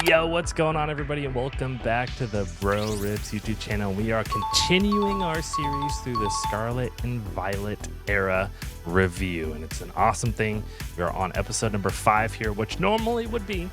Yo, what's going on, everybody, and welcome back to the BreauRips YouTube channel. We are continuing our series through the Scarlet and Violet era review, and it's an awesome thing. We are on episode number 5 here, which normally would be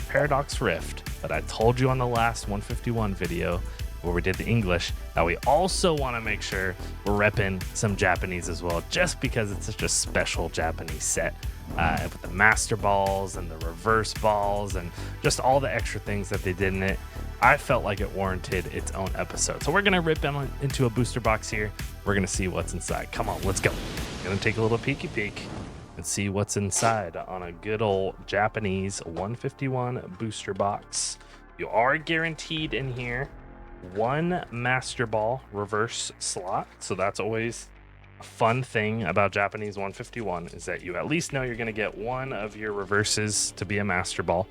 Paradox Rift, but I told you on the last 151 video where we did the English that we also want to make sure we're repping some Japanese as well, just because it's such a special Japanese set. With the master balls and the reverse balls and just all the extra things that they did in it, I felt like it warranted its own episode. So we're gonna rip into a booster box here. We're gonna see what's inside. Come on, let's go. Gonna take a little peeky peek and see what's inside on a good old Japanese 151 booster box. You are guaranteed in here one master ball reverse slot, so that's always a fun thing about Japanese 151 is that you at least know you're going to get one of your reverses to be a master ball,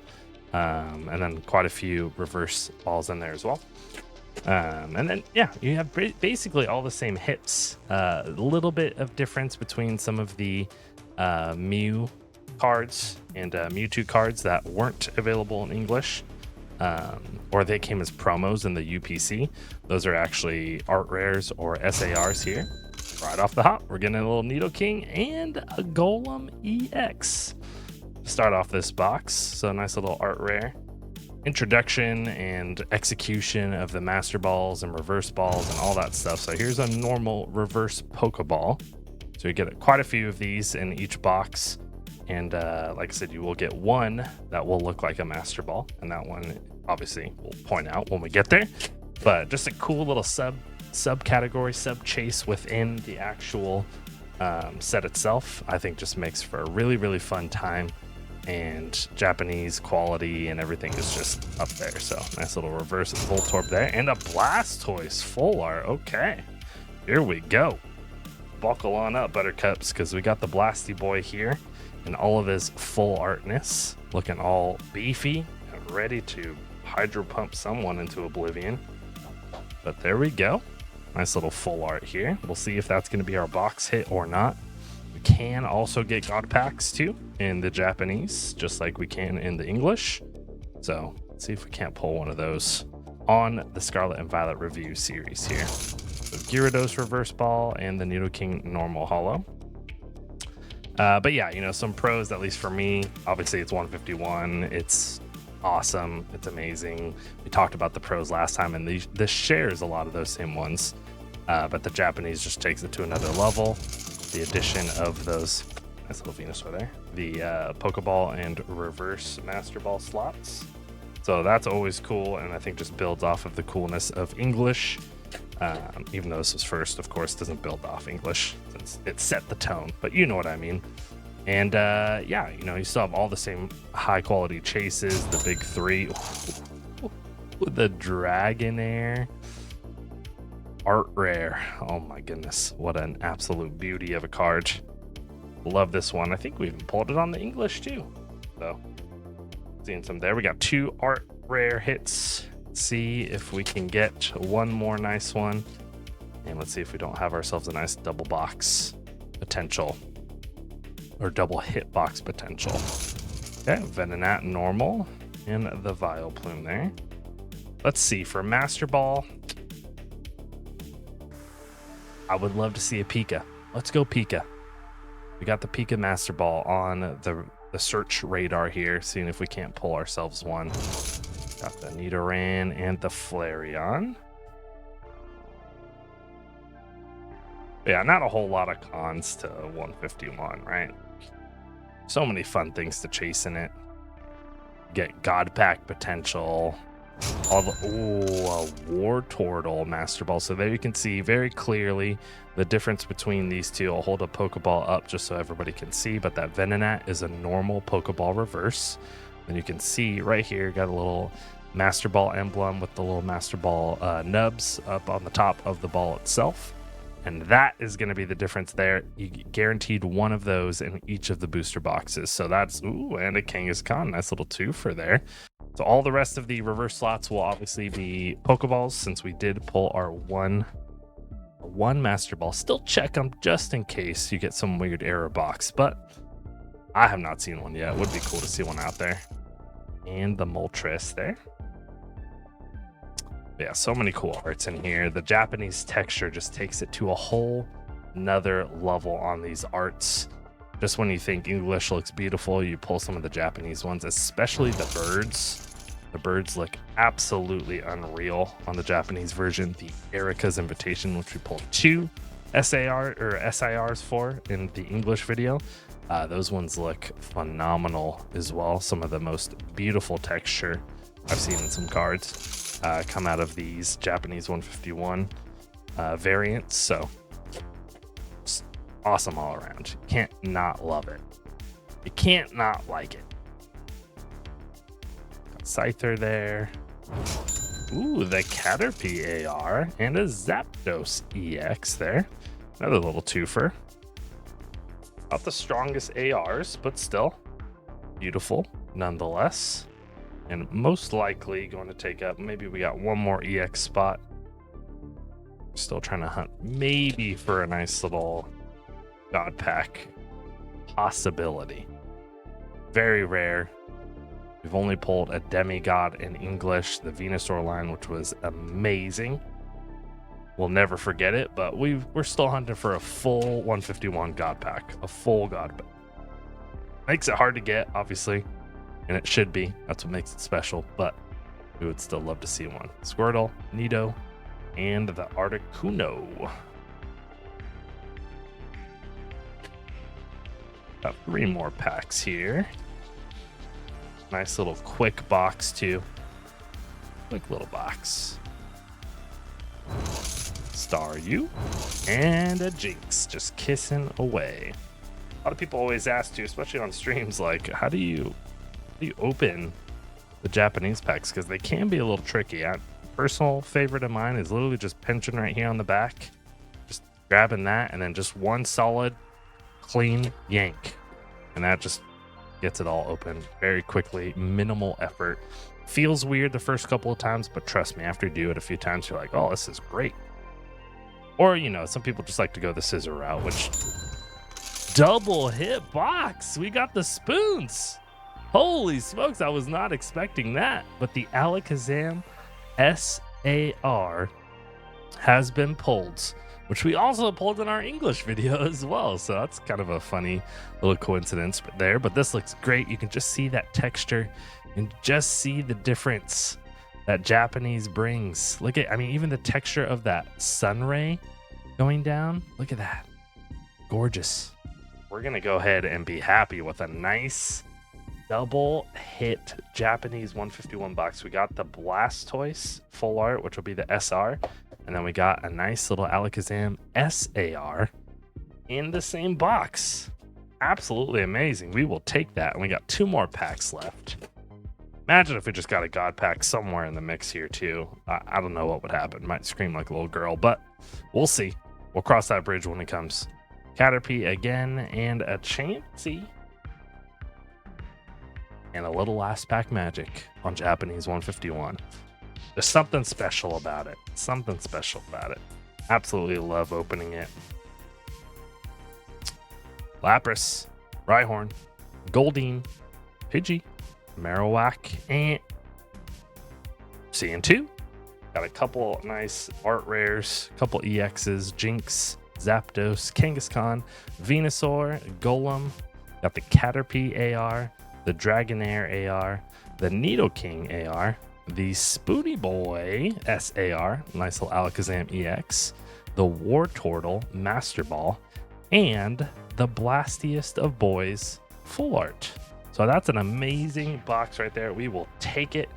and then quite a few reverse balls in there as well. And then, yeah, you have basically all the same hits. A little bit of difference between some of the Mew cards and Mewtwo cards that weren't available in English, or they came as promos in the UPC. Those are actually art rares or SARs here. Right off the hop, we're getting a little Nidoking and a Golem EX to start off this box. So nice little art rare. Introduction and execution of the master balls and reverse balls and all that stuff. So here's a normal reverse Pokeball. So you get quite a few of these in each box. And like I said, you will get one that will look like a master ball. And that one, obviously, we'll point out when we get there. But just a cool little subcategory, sub-chase within the actual set itself. I think just makes for a really fun time, and Japanese quality and everything is just up there. So nice little reverse Voltorb there, and a Blastoise full art. Okay, here we go. Buckle on up, Buttercups, because we got the Blasty Boy here in all of his full artness, looking all beefy and ready to hydro pump someone into oblivion. But there we go. Nice little full art here. We'll see if that's going to be our box hit or not. We can also get God packs too in the Japanese, just like we can in the English. So let's see if we can't pull one of those on the Scarlet and Violet review series here. So Gyarados reverse ball and the Nidoking normal holo. But yeah, you know, some pros, at least for me. Obviously it's 151. It's awesome. It's amazing. We talked about the pros last time, and this shares a lot of those same ones. But the Japanese just takes it to another level. The addition of those nice little Venusaur there, the Pokeball and reverse Master Ball slots. So that's always cool, and I think just builds off of the coolness of English. Even though this was first, of course, doesn't build off English since it set the tone, but you know what I mean. And yeah, you know, you still have all the same high quality chases, the big three. Ooh, the Dragonair art rare. Oh my goodness, what an absolute beauty of a card. Love this one. I think we even pulled it on the English too. So seeing some there. We got 2 art rare hits. Let's see if we can get one more nice one. And let's see if we don't have ourselves a nice double box potential. Or double hitbox potential. Okay, Venonat normal and the Vileplume there. Let's see, for Master Ball, I would love to see a Pika. Let's go Pika. We got the Pika Master Ball on the search radar here, seeing if we can't pull ourselves one. Got the Nidoran and the Flareon. Yeah, not a whole lot of cons to 151, right? So many fun things to chase in it. Get God Pack potential. All the a Wartortle Master Ball. So there you can see very clearly the difference between these two. I'll hold a Pokeball up just so everybody can see, but that Venonat is a normal Pokeball reverse. And you can see right here, got a little Master Ball emblem with the little Master Ball nubs up on the top of the ball itself. And that is going to be the difference there. You guaranteed one of those in each of the booster boxes. So that's, ooh, and a Kangaskhan. Nice little 2 there. So all the rest of the reverse slots will obviously be Pokeballs, since we did pull our one Master Ball. Still check them just in case you get some weird error box, but I have not seen one yet. It would be cool to see one out there. and the Moltres there. Yeah, so many cool arts in here. The Japanese texture just takes it to a whole another level on these arts. Just when you think English looks beautiful, you pull some of the Japanese ones, especially the birds. The birds look absolutely unreal on the Japanese version. The Erica's Invitation, which we pulled 2 SIRs for in the English video. Those ones look phenomenal as well. Some of the most beautiful texture I've seen in some cards come out of these Japanese 151 variants. So just awesome all around. You can't not love it. You can't not like it. Got Scyther there. Ooh, the Caterpie AR and a Zapdos EX there. Another little twofer. Not the strongest ARs, but still beautiful nonetheless. And most likely going to take up, maybe we got one more EX spot. Still trying to hunt maybe for a nice little God pack possibility. Very rare. We've only pulled a demigod in English, the Venusaur line, which was amazing. We'll never forget it, but we're still hunting for a full 151 God pack, a full God pack. Makes it hard to get, obviously, and it should be. That's what makes it special, but we would still love to see one. Squirtle, Nido, and the Articuno. Got 3 more packs here. Nice little quick box too. Quick little box. Staryu and a Jinx just kissing away. A lot of people always ask too, especially on streams, like how do you open the Japanese packs, because they can be a little tricky. Personal favorite of mine is literally just pinching right here on the back, just grabbing that, and then just one solid clean yank, and that just gets it all open very quickly. Minimal effort. Feels weird the first couple of times, but trust me, after you do it a few times, you're like, oh, this is great. Or, you know, some people just like to go the scissor route, which double hit box. We got the spoons. Holy smokes, I was not expecting that. But the Alakazam SAR has been pulled, which we also pulled in our English video as well. So that's kind of a funny little coincidence there. But this looks great. You can just see that texture and just see the difference that Japanese brings. Look at, I mean, even the texture of that sun ray going down. Look at that. Gorgeous. We're going to go ahead and be happy with a nice double hit Japanese 151 box. We got the Blastoise full art, which will be the SR. And then we got a nice little Alakazam SAR in the same box. Absolutely amazing. We will take that. And we got 2 more packs left. Imagine if we just got a God pack somewhere in the mix here too. I don't know what would happen. Might scream like a little girl, but we'll see. We'll cross that bridge when it comes. Caterpie again and a Chansey. And a little last pack magic on Japanese 151. There's something special about it. Something special about it. Absolutely love opening it. Lapras, Rhyhorn, Goldeen, Pidgey, Marowak, and CN2. Got a couple nice art rares, couple EXs, Jinx, Zapdos, Kangaskhan, Venusaur, Golem. Got the Caterpie AR, the Dragonair AR, the Nidoking AR, the Spoony Boy SAR, nice little Alakazam EX, the Wartortle Master Ball, and the Blastiest of Boys full art. So that's an amazing box right there. We will take it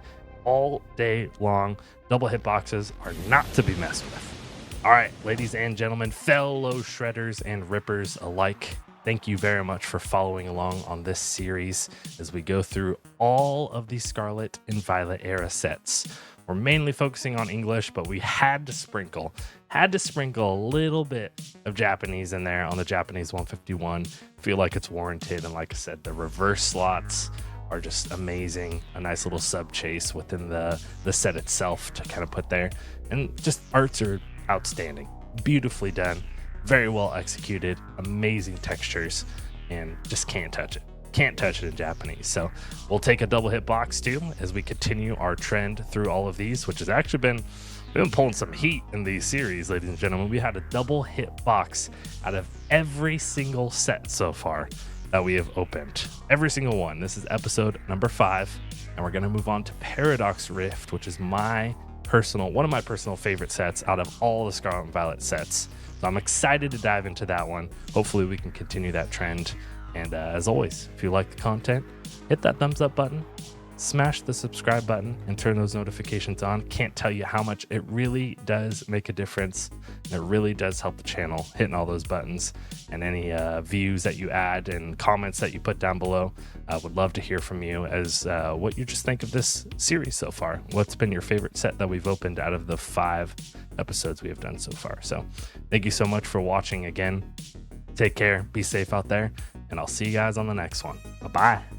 all day long. Double hit boxes are not to be messed with. All right, ladies and gentlemen, fellow shredders and rippers alike, thank you very much for following along on this series as we go through all of the Scarlet and Violet era sets. We're mainly focusing on English, but we had to sprinkle a little bit of Japanese in there on the Japanese 151. Feel like it's warranted. And like I said, the reverse slots are just amazing. A nice little sub chase within the set itself to kind of put there. And just arts are outstanding. Beautifully done. Very well executed. Amazing textures. And just can't touch it. can't touch it in Japanese. So we'll take a double hit box too as we continue our trend through all of these, which has actually been, we've been pulling some heat in these series, ladies and gentlemen. We had a double hit box out of every single set so far that we have opened. Every single one. This is episode number 5, and we're gonna move on to Paradox Rift, which is one of my personal favorite sets out of all the Scarlet and Violet sets. So I'm excited to dive into that one. Hopefully we can continue that trend. And as always, if you like the content, hit that thumbs up button, smash the subscribe button, and turn those notifications on. Can't tell you how much it really does make a difference. And it really does help the channel, hitting all those buttons, and any views that you add and comments that you put down below. I would love to hear from you as what you just think of this series so far. What's been your favorite set that we've opened out of the 5 episodes we have done so far? So thank you so much for watching again. Take care, be safe out there, and I'll see you guys on the next one. Bye-bye.